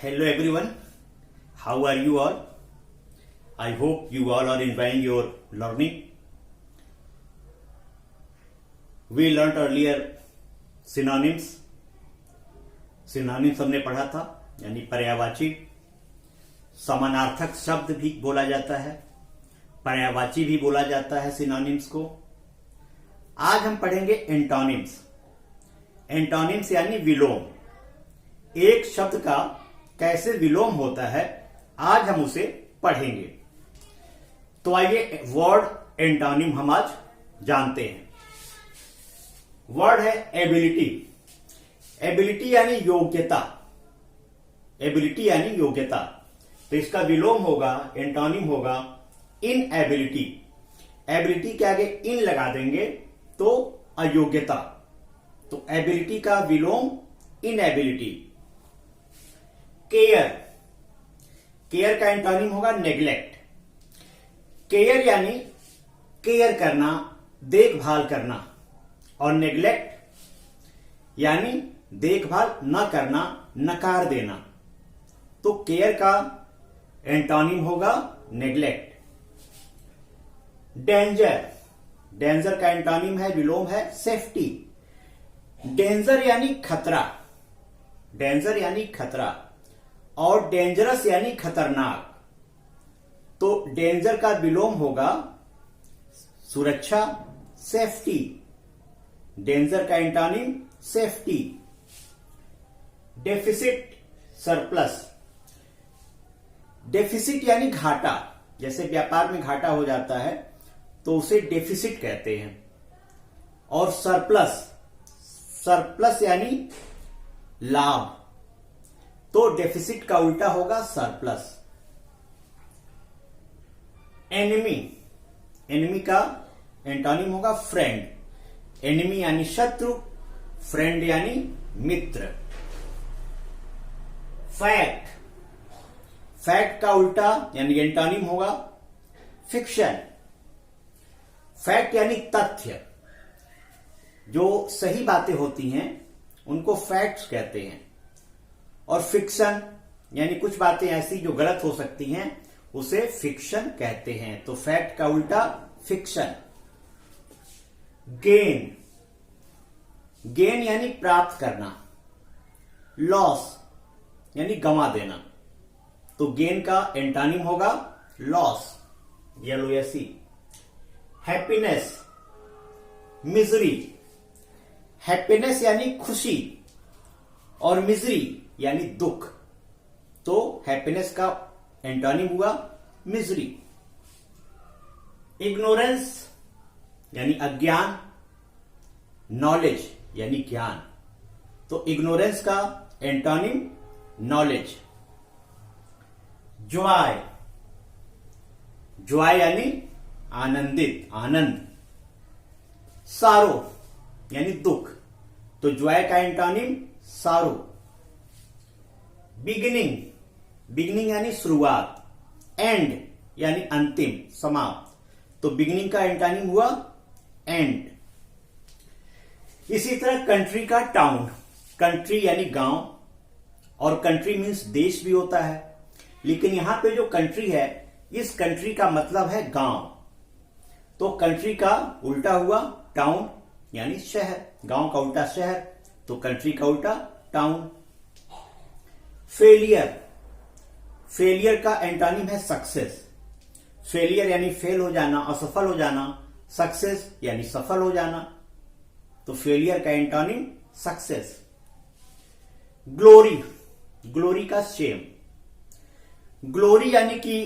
Hello everyone, how are you all? I hope you all are enjoying your learning. We learnt earlier synonyms. Synonyms हमने पढ़ा था, यानी पर्यायवाची. समानार्थक शब्द भी बोला जाता है, पर्यायवाची भी बोला जाता है सिनोनिम्स को. आज हम पढ़ेंगे एंटोनिम्स. एंटोनिम्स यानी विलोम. एक शब्द का कैसे विलोम होता है, आज हम उसे पढ़ेंगे. तो आइए वर्ड एंटोनिम हम आज जानते हैं. वर्ड है एबिलिटी. एबिलिटी यानी योग्यता. एबिलिटी यानी योग्यता. तो इसका विलोम होगा, एंटोनिम होगा इनएबिलिटी. एबिलिटी के आगे इन लगा देंगे तो अयोग्यता. तो एबिलिटी का विलोम इनएबिलिटी. केयर. केयर का एंटोनिम होगा नेग्लेक्ट. केयर यानी केयर करना, देखभाल करना, और नेग्लेक्ट यानी देखभाल न करना, नकार देना. तो केयर का एंटोनिम होगा नेग्लेक्ट. डेंजर. डेंजर का एंटोनिम है, विलोम है सेफ्टी. डेंजर यानी खतरा. डेंजर यानी खतरा, और डेंजरस यानी खतरनाक. तो डेंजर का विलोम होगा सुरक्षा, सेफ्टी. डेंजर का antonym safety. Deficit, surplus. Deficit यानी घाटा. जैसे व्यापार में घाटा हो जाता है तो उसे डेफिसिट कहते हैं. और सरप्लस, सरप्लस यानी लाभ. तो डेफिसिट का उल्टा होगा सरप्लस. एनिमी. एनिमी का एंटोनिम होगा फ्रेंड. एनिमी यानी शत्रु, फ्रेंड यानी मित्र. फैक्ट. फैक्ट का उल्टा यानी एंटोनिम होगा फिक्शन. फैक्ट यानी तथ्य. जो सही बातें होती हैं उनको फैक्ट्स कहते हैं. और फिक्शन यानी कुछ बातें ऐसी जो गलत हो सकती हैं उसे फिक्शन कहते हैं. तो फैक्ट का उल्टा फिक्शन. गेन. गेन यानी प्राप्त करना. लॉस यानी गंवा देना. तो गेन का एंटोनिम होगा loss, LOSE. Happiness. Misery. Happiness यानी खुशी, और मिजरी यानी दुख. तो हैप्पीनेस का एंटोनिम हुआ मिजरी. इग्नोरेंस यानी अज्ञान. नॉलेज यानी ज्ञान. तो इग्नोरेंस का एंटोनिम नॉलेज. जॉय. जॉय यानी आनंदित, आनंद. सारो यानी दुख. तो जॉय का एंटोनिम सारो. बिगिनिंग. बिगिनिंग यानी शुरुआत. एंड यानी अंतिम, समाप्त. तो बिगिनिंग का एंटोनिम हुआ एंड. इसी तरह कंट्री का टाउन. कंट्री यानी गांव, और कंट्री मीन्स देश भी होता है. लेकिन यहां पे जो कंट्री है, इस कंट्री का मतलब है गांव. तो कंट्री का उल्टा हुआ टाउन यानी शहर. गांव का उल्टा शहर, तो कंट्री का उल्टा टाउन. फेलियर. फेलियर का एंटोनिम है सक्सेस. फेलियर यानी फेल हो जाना, असफल हो जाना. सक्सेस यानी सफल हो जाना. तो फेलियर का एंटोनिम सक्सेस. ग्लोरी. ग्लोरी का शेम. ग्लोरी यानी कि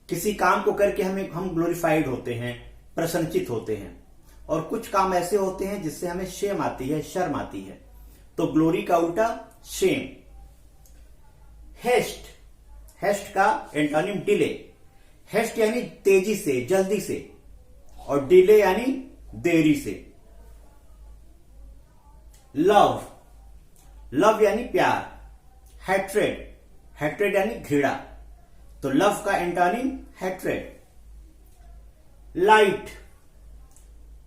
किसी काम को करके हम ग्लोरीफाइड होते हैं, प्रसन्नचित होते हैं. और कुछ काम ऐसे होते हैं जिससे हमें शेम आती है, शर्म आती है. तो ग्लोरी का उल्टा शेम. हेस्ट. हेस्ट का एंटोनिम डिले. हेस्ट यानी तेजी से, जल्दी से, और डिले यानी देरी से. लव. लव यानी प्यार. हैट्रेड. हैट्रेड यानी घृणा. तो लव का एंटोनिम हैट्रेड. लाइट.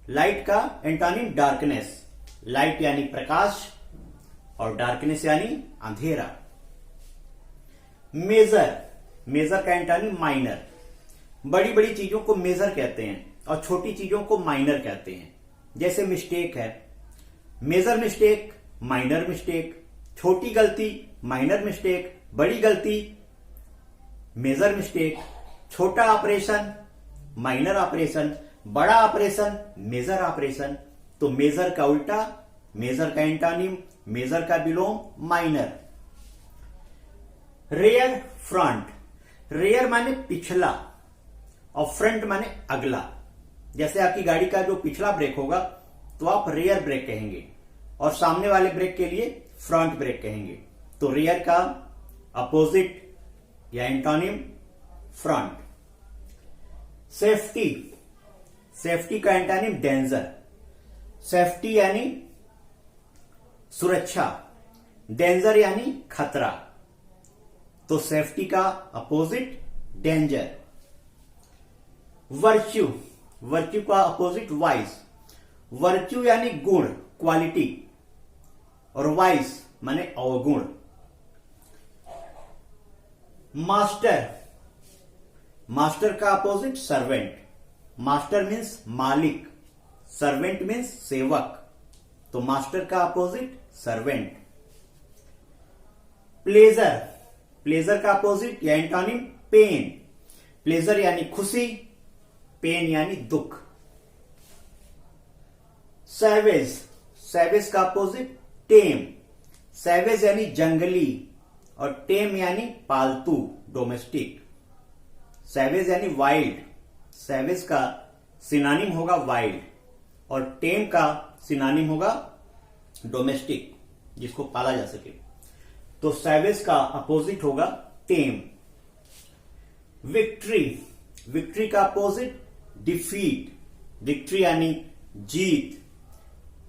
लाइट का एंटोनिम डार्कनेस. लाइट यानी प्रकाश, और डार्कनेस यानी अंधेरा. मेजर, मेजर का एंटोनिम माइनर। बड़ी बड़ी चीजों को मेजर कहते हैं और छोटी चीजों को माइनर कहते हैं। जैसे मिस्टेक है, मेजर मिस्टेक, माइनर मिस्टेक, छोटी गलती माइनर मिस्टेक, बड़ी गलती मेजर मिस्टेक, छोटा ऑपरेशन माइनर ऑपरेशन, बड़ा ऑपरेशन मेजर ऑपरेशन। तो मेजर का उल्टा, मेजर का एंटोनिम, मेजर का विलोम माइनर। रेयर फ्रंट, रेयर माने पिछला और फ्रंट माने अगला। जैसे आपकी गाड़ी का जो पिछला ब्रेक होगा तो आप रेयर ब्रेक कहेंगे और सामने वाले ब्रेक के लिए फ्रंट ब्रेक कहेंगे। तो रेयर का अपोजिट या एंटोनिम फ्रंट। सेफ्टी, सेफ्टी का एंटोनिम डेंजर। सेफ्टी यानी सुरक्षा, डेंजर यानी खतरा। तो सेफ्टी का अपोजिट डेंजर। वर्च्यू, वर्च्यू का अपोजिट वाइस। वर्च्यू यानी गुण, क्वालिटी, और वाइस माने अवगुण। मास्टर, मास्टर का अपोजिट सर्वेंट। मास्टर मीन्स मालिक, सर्वेंट मीन्स सेवक। तो मास्टर का अपोजिट सर्वेंट। प्लेजर, प्लेजर का अपोजिट या एंटोनिम पेन। प्लेजर यानी खुशी, पेन यानी दुख। सैवेज, सैवेज का अपोजिट टेम। सैवेज यानी जंगली और टेम यानी पालतू, डोमेस्टिक। सैवेज यानी वाइल्ड, सैवेज का सिनोनिम होगा वाइल्ड और टेम का सिनोनिम होगा डोमेस्टिक, जिसको पाला जा सके। तो सैवेज का अपोजिट होगा टेम। विक्ट्री, विक्ट्री का अपोजिट डिफीट। विक्ट्री यानी जीत,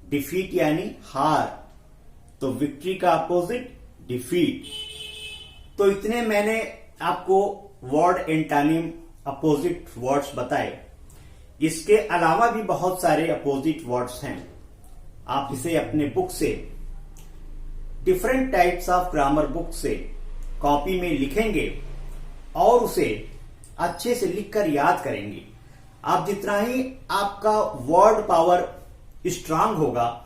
डिफीट यानी हार। तो विक्ट्री का अपोजिट डिफीट। तो इतने मैंने आपको वर्ड एंटोनिम अपोजिट वर्ड्स बताए। इसके अलावा भी बहुत सारे अपोजिट वर्ड्स हैं। आप इसे अपने बुक से, different types of grammar book से कॉपी में लिखेंगे और उसे अच्छे से लिखकर याद करेंगे। आप जितना ही आपका वर्ड पावर स्ट्रांग होगा,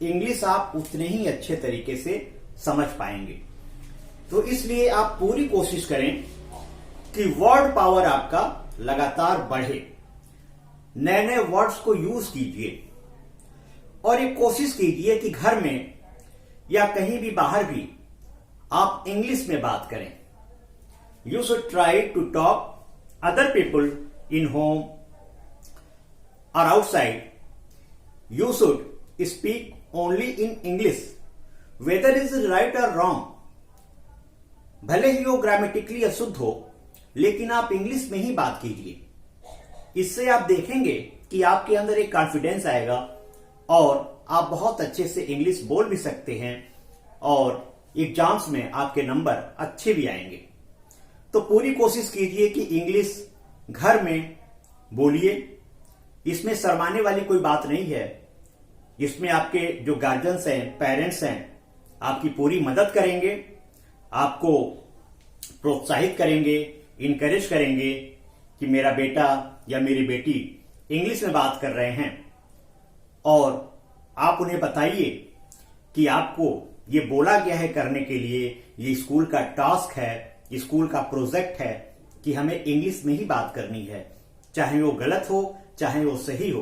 इंग्लिश आप उतने ही अच्छे तरीके से समझ पाएंगे। तो इसलिए आप पूरी कोशिश करें कि वर्ड पावर आपका लगातार बढ़े। नए नए वर्ड्स को यूज कीजिए और ये कोशिश कीजिए कि घर में या कहीं भी बाहर भी आप इंग्लिश में बात करें। You should try to talk other people in home और outside. You should speak only in English, whether is right और रॉन्ग। भले ही वो ग्रामेटिकली अशुद्ध हो, लेकिन आप इंग्लिश में ही बात कीजिए। इससे आप देखेंगे कि आपके अंदर एक कॉन्फिडेंस आएगा और आप बहुत अच्छे से इंग्लिश बोल भी सकते हैं और एग्जाम्स में आपके नंबर अच्छे भी आएंगे। तो पूरी कोशिश कीजिए कि इंग्लिश घर में बोलिए। इसमें शर्माने वाली कोई बात नहीं है। इसमें आपके जो गार्जियंस हैं, पेरेंट्स हैं, आपकी पूरी मदद करेंगे, आपको प्रोत्साहित करेंगे, इनकरेज करेंगे कि मेरा बेटा या मेरी बेटी इंग्लिश में बात कर रहे हैं। और आप उन्हें बताइए कि आपको ये बोला गया है करने के लिए, ये स्कूल का टास्क है, स्कूल का प्रोजेक्ट है कि हमें इंग्लिश में ही बात करनी है, चाहे वो गलत हो चाहे वो सही हो।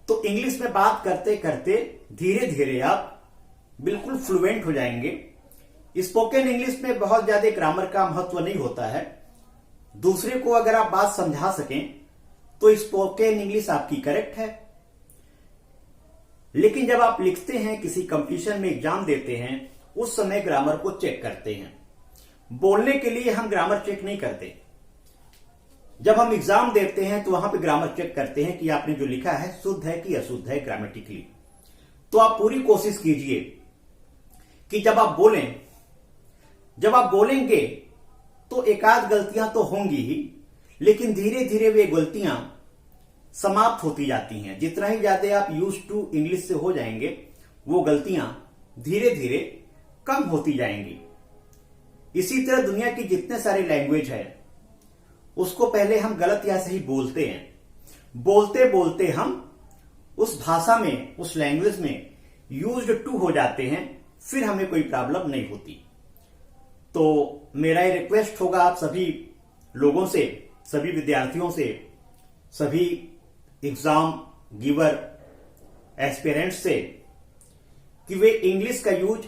तो इंग्लिश में बात करते करते धीरे धीरे आप बिल्कुल फ्लुएंट हो जाएंगे। स्पोकन इंग्लिश में बहुत ज्यादा ग्रामर का महत्व नहीं होता है। दूसरे को अगर आप बात समझा सकें तो स्पोकन इंग्लिश आपकी करेक्ट है। लेकिन जब आप लिखते हैं, किसी कंपटीशन में एग्जाम देते हैं, उस समय ग्रामर को चेक करते हैं। बोलने के लिए हम ग्रामर चेक नहीं करते। जब हम एग्जाम देते हैं तो वहां पे ग्रामर चेक करते हैं कि आपने जो लिखा है शुद्ध है कि अशुद्ध है ग्रामेटिकली। तो आप पूरी कोशिश कीजिए कि जब आप बोलेंगे तो एकाध गलतियां तो होंगी ही, लेकिन धीरे धीरे वे गलतियां समाप्त होती जाती हैं। जितना ही ज्यादा आप यूज टू इंग्लिश से हो जाएंगे, वो गलतियां धीरे धीरे कम होती जाएंगी। इसी तरह दुनिया की जितने सारे लैंग्वेज है उसको पहले हम गलत या सही बोलते हैं, बोलते बोलते हम उस भाषा में, उस लैंग्वेज में यूज्ड टू हो जाते हैं, फिर हमें कोई प्रॉब्लम नहीं होती। तो मेरा ये रिक्वेस्ट होगा आप सभी लोगों से, सभी विद्यार्थियों से, सभी एग्जाम गिवर एस्पिरेंट्स से कि वे इंग्लिश का यूज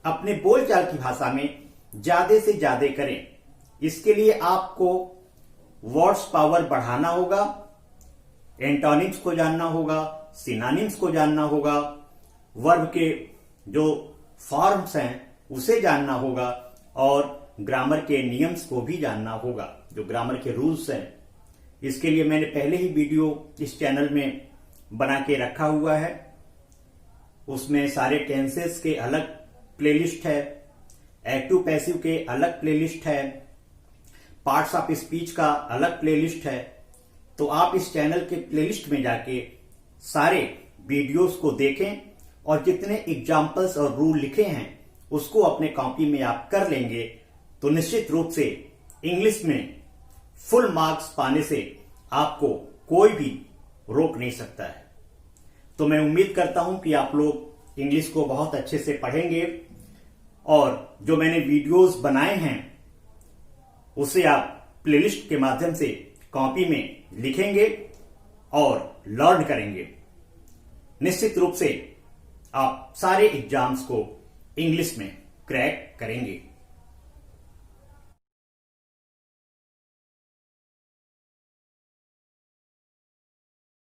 अपने बोलचाल की भाषा में ज्यादा से ज्यादा करें। इसके लिए आपको वर्ड्स पावर बढ़ाना होगा, एंटोनिम्स को जानना होगा, सिनोनिम्स को जानना होगा, वर्ब के जो फॉर्म्स हैं उसे जानना होगा और ग्रामर के नियम्स को भी जानना होगा, जो ग्रामर के रूल्स हैं। इसके लिए मैंने पहले ही वीडियो इस चैनल में बना के रखा हुआ है। उसमें सारे टेंसेस के अलग प्लेलिस्ट है, एक्टिव पैसिव के अलग प्लेलिस्ट है, पार्ट्स ऑफ स्पीच का अलग प्लेलिस्ट है। तो आप इस चैनल के प्लेलिस्ट में जाके सारे वीडियोस को देखें और जितने एग्जाम्पल्स और रूल लिखे हैं उसको अपने कॉपी में आप कर लेंगे तो निश्चित रूप से इंग्लिश में फुल मार्क्स पाने से आपको कोई भी रोक नहीं सकता है। तो मैं उम्मीद करता हूं कि आप लोग इंग्लिश को बहुत अच्छे से पढ़ेंगे और जो मैंने वीडियोस बनाए हैं उसे आप प्लेलिस्ट के माध्यम से कॉपी में लिखेंगे और लर्न करेंगे। निश्चित रूप से आप सारे एग्जाम्स को इंग्लिश में क्रैक करेंगे।